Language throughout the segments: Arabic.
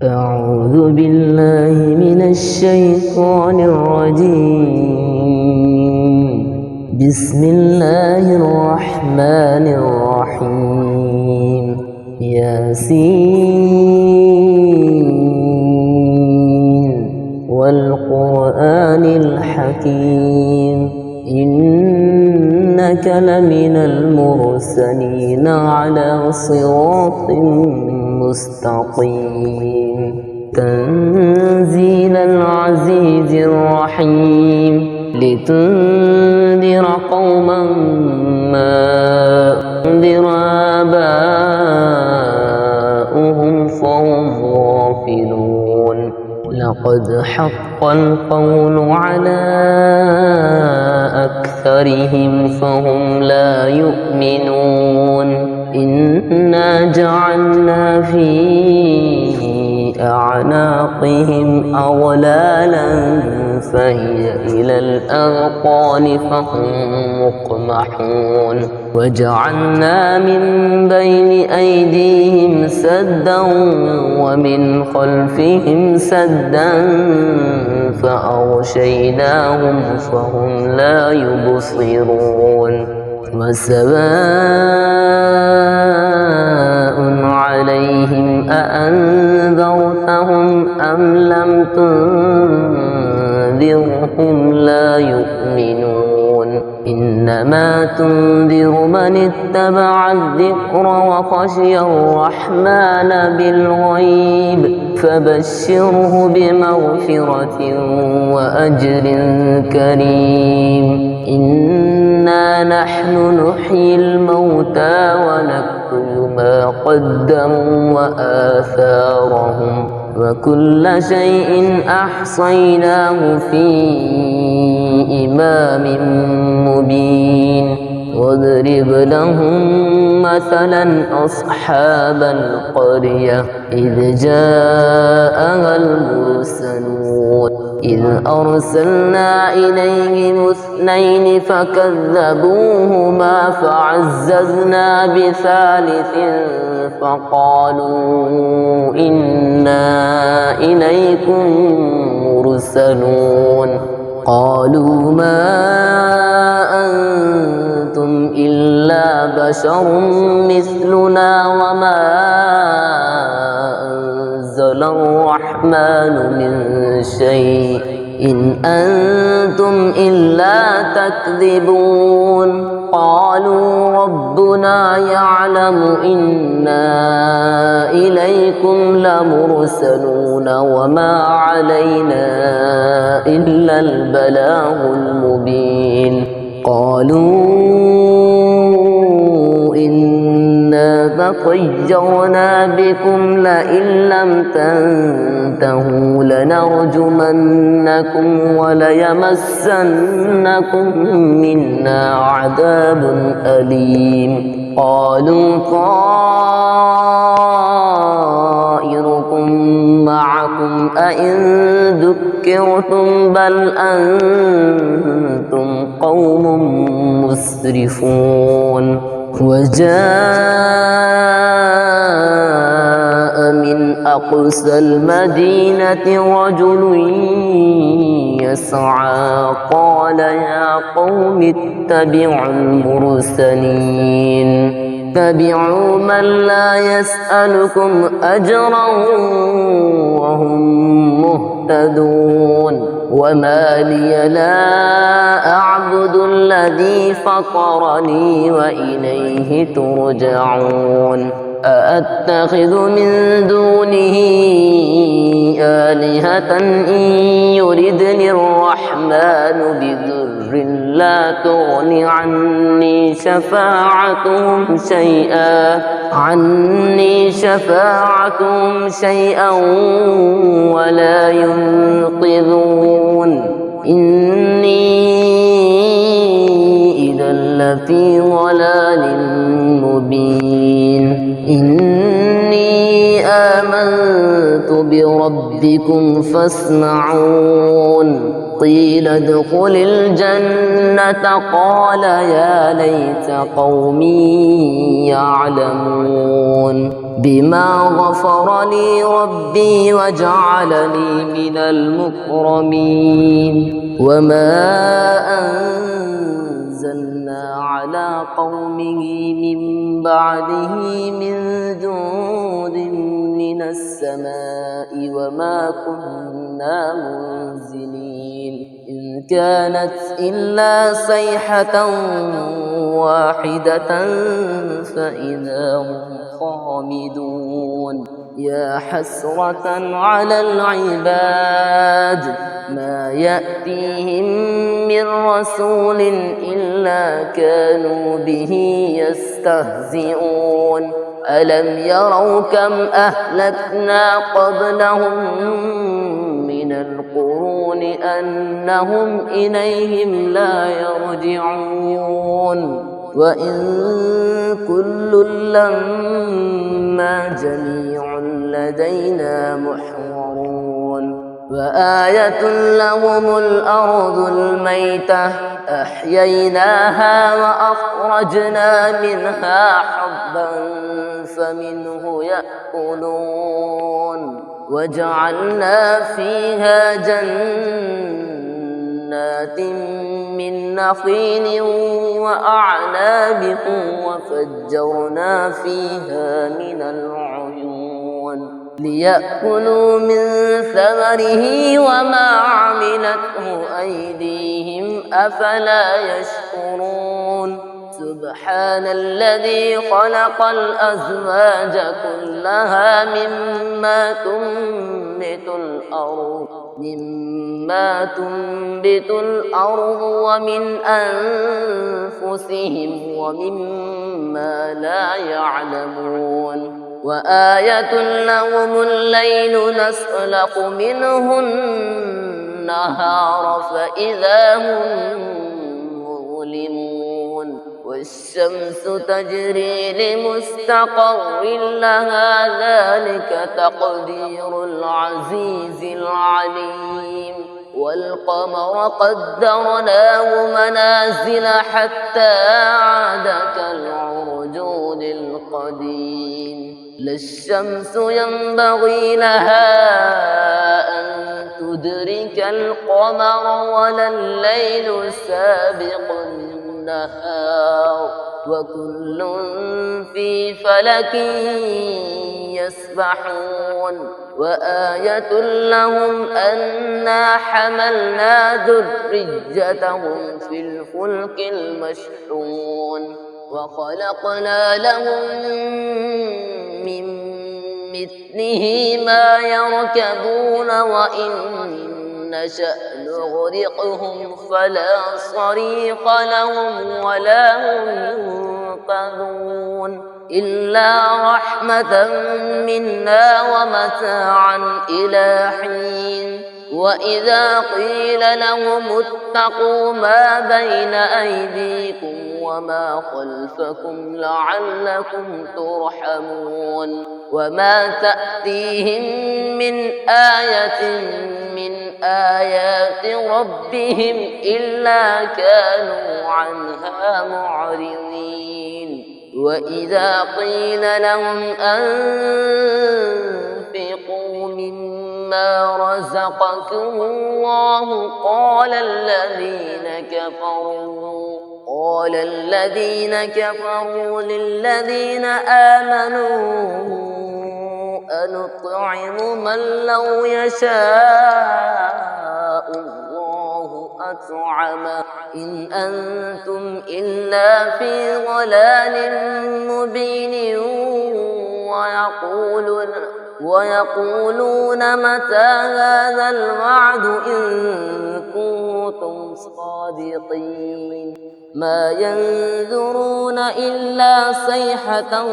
أعوذ بالله من الشيطان الرجيم. بسم الله الرحمن الرحيم. ياسين والقرآن الحكيم إنك لمن المرسلين على صراط مستقيم. تنزيل العزيز الرحيم لتنذر قوما ما أنذر آباؤهم فهم غافلون. لقد حق القول على أكثرهم فهم لا يؤمنون. إنا جعلنا في أعناقهم أغلالا فهي إلى الأذقان فهم مقمحون. وجعلنا من بين أيديهم سدا ومن خلفهم سدا فأغشيناهم فهم لا يبصرون. وسواء عليهم أأنذرتهم أم لم تنذرهم لا يؤمنون. إنما تنذر من اتبع الذكر وخشي الرحمن بالغيب فبشره بمغفرة وأجر كريم. إنا نحن نحيي الموتى ونكتب ما قدموا وآثارهم وكل شيء أحصيناه في إمام مبين. واضرب لهم مثلا أصحاب القرية إذ جاءها المرسلون إذ أرسلنا إليهم اثنين فكذبوهما فعززنا بثالث فقالوا إنا إليكم مرسلون. قالوا ما أنتم إلا بشر مثلنا وما أنزل الرحمن من شيء إن أنتم إلا تكذبون. قالوا ربنا يعلم إنا إليكم لمرسلون وما علينا إلا البلاغ المبين. قالوا إنا تطيرنا بكم لئن لم تنتهوا لنرجمنكم وليمسنكم منا عذاب أليم. قالوا طائركم معكم أئن ذكرتم بل أنتم قوم مسرفون. وجاء من أقصى المدينة رجل يسعى قال يا قوم اتبعوا المرسلين اتبعوا من لا يسألكم أجرا وهم مهتدون. وما لي لا أعبد الذي فطرني وإليه ترجعون. أأتخذ من دونه آلهة إن يردني الرحمن بضر لا تغن عني شفاعتهم شيئا ولا ينقذون. إني إذا لفي ضلال مبين. إني آمنت بربكم فاسمعون. قيل ادخل الجنة قال يا ليت قومي يعلمون. بما غفر لي ربي وجعلني من المكرمين وما أنزلنا على قومه من بعده من جند من السماء وما كنا منزلين إن كانت إلا صيحة واحدة فإذا هم خامدون يا حسرة على العباد ما يأتيهم من رسول إلا كانوا به يستهزئون ألم يروا كم أهلكنا قبلهم من القرون أنهم إليهم لا يرجعون وإن كل لما جميع لدينا محضرون وآية لهم الأرض الميتة أحييناها وأخرجنا منها حبا فمنه يأكلون وجعلنا فيها جنات من نخيل وأعناب وفجرنا فيها من العيون ليأكلوا من ثمره وما عملته أيديهم أفلا يشكرون سبحان الذي خلق الأزواج كلها مما تنبت الأرض ومن أنفسهم ومما لا يعلمون وآية لهم الليل نسلق منه النهار فإذا هم مظلمون والشمس تجري لمستقر لها ذلك تقدير العزيز العليم والقمر قدرناه منازل حتى عاد كالعرجون القديم لا الشمس ينبغي لها أن تدرك القمر ولا الليل سابق النهار وكل في فلك يسبحون وآية لهم أنا حملنا ذريتهم في الفلك المشحون وخلقنا لهم من مثله ما يركبون وإن نشأ نغرقهم فلا صريخ لهم ولا هم ينقذون إلا رحمة منا ومتاعا إلى حين وإذا قيل لهم اتقوا ما بين أيديكم وما خلفكم لعلكم ترحمون وما تأتيهم من آية من آيات ربهم إلا كانوا عنها معرضين وإذا قيل لهم أنفقوا مما رزقكم الله قال الذين كفروا للذين آمنوا أنطعم من لو يشاء الله أطعمه إن أنتم إلا في ضلال مبين ويقولون متى هذا الوعد إن كنتم صادقين ما ينظرون إلا صيحة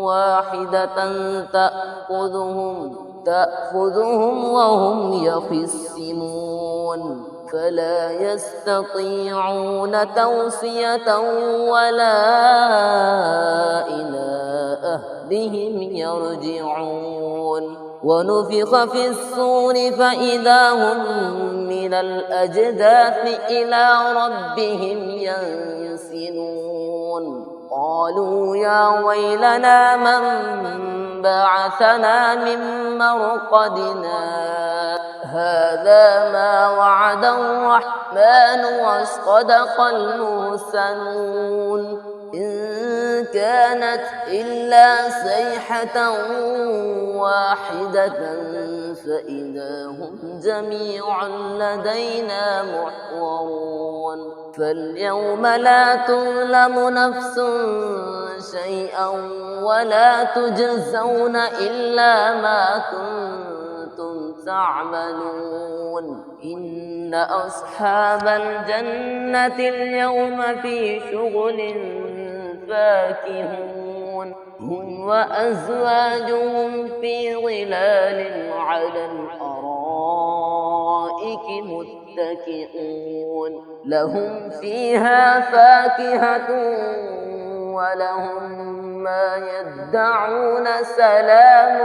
واحدة تأخذهم وهم يخصمون فلا يستطيعون توصية ولا إلى أهلهم يرجعون ونفخ في الصور فإذا هم من الأجداث إلى ربهم ينسلون قالوا يا ويلنا من بعثنا من مرقدنا هذا ما وعد الرحمن وصدق المرسلون إن كانت إلا صيحة واحدة فإذا هم جميع لدينا محضرون فاليوم لا تظلم نفس شيئا ولا تجزون إلا ما كنتم تعملون إن أصحاب الجنة اليوم في شغل فاكهون هم وأزواجهم في ظلال على الأرائك متكئون لهم فيها فاكهة ولهم ما يدعون سلام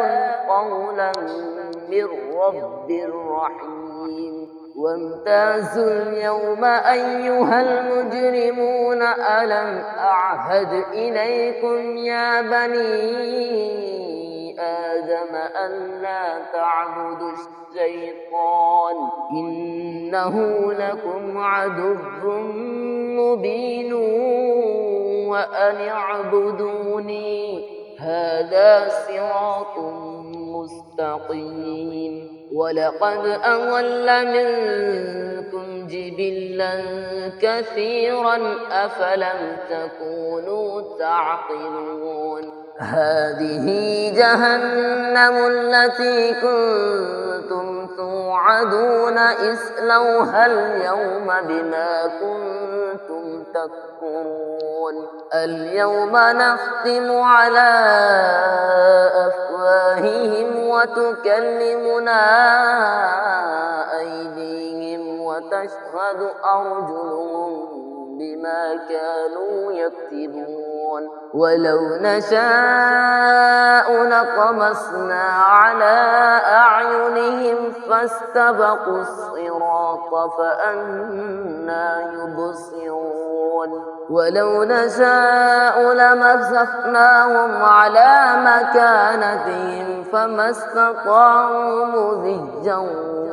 قولا من رب رحيم وامتازوا اليوم أيها المجرمون ألم أعهد إليكم يا بني آدم ألا تعبدوا الشيطان إنه لكم عدو مبين وأن اعبدوني هذا صراط مستقيم ولقد أضل منكم جبلا كثيرا أفلم تكونوا تعقلون هذه جهنم التي كنتم توعدون اصلوها اليوم بما كنتم تكفرون اليوم نختم على أفواههم وتكلمنا أيديهم وتشهد أرجلهم بما كانوا يكتبون ولو نشاء لطمسنا على أعينهم فاستبقوا الصراط فأنى يبصرون ولو نشاء لمسخناهم على مكانتهم فما استطاعوا مضجا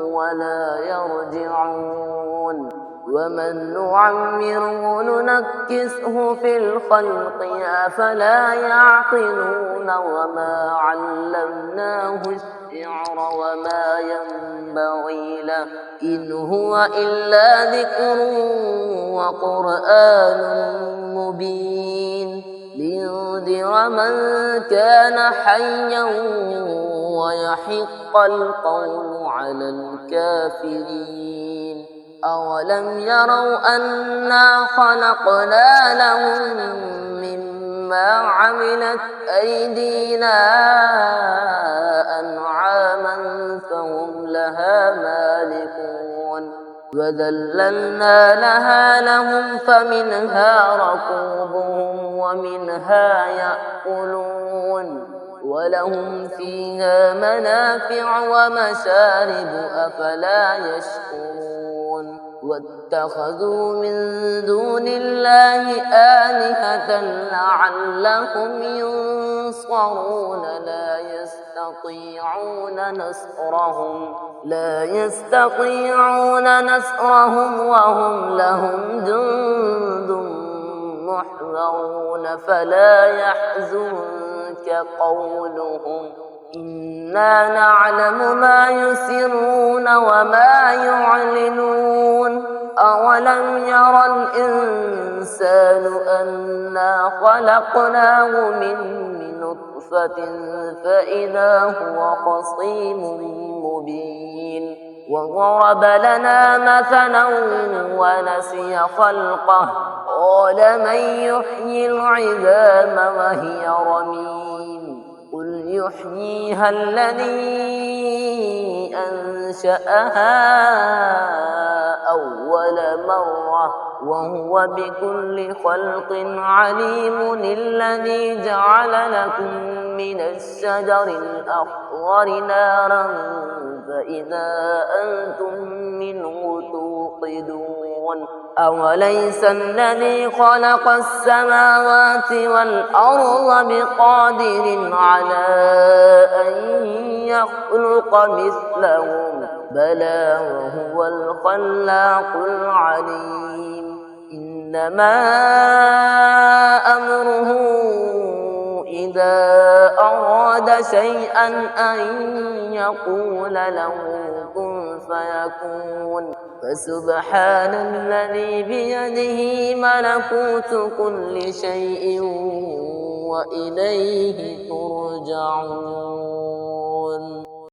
ولا يرجعون ومن نعمره ننكسه في الخلق أفلا يعقلون وما علمناه الشعر وما ينبغي له إن هو إلا ذكر وقرآن مبين لينذر من كان حيا ويحق القول على الكافرين أولم يروا أنا خلقنا لهم مما عملت أيدينا أنعاما فهم لها مالكون وذللنا لهم فمنها ركوبهم ومنها يأكلون ولهم فيها منافع ومشارب أفلا يشكرون واتخذوا من دون الله آلهة لعلهم ينصرون لا يستطيعون نصرهم وهم لهم جند محضرون فلا يحزنك قولهم إنا نعلم ما يسرون وما يعلنون أولم ير الإنسان أنا خلقناه من نطفة فإذا هو خصيم مبين وضرب لنا مثلا ونسي خلقه قال من يحيي العظام وهي رميم قل يحييها الذي أنشأها أول مرة وهو بكل خلق عليم الذي جعل لكم من الشجر الأخضر نارا فإذا أنتم منه توقدون أوليس الذي خلق السماوات والأرض بقادر على أن يخلق مثلهم بلى وهو الخلاق العليم إنما أمره إذا أراد شيئا أن يقول له كن فيكون فسبحان الذي بيده ملكوت كل شيء وإليه ترجعون.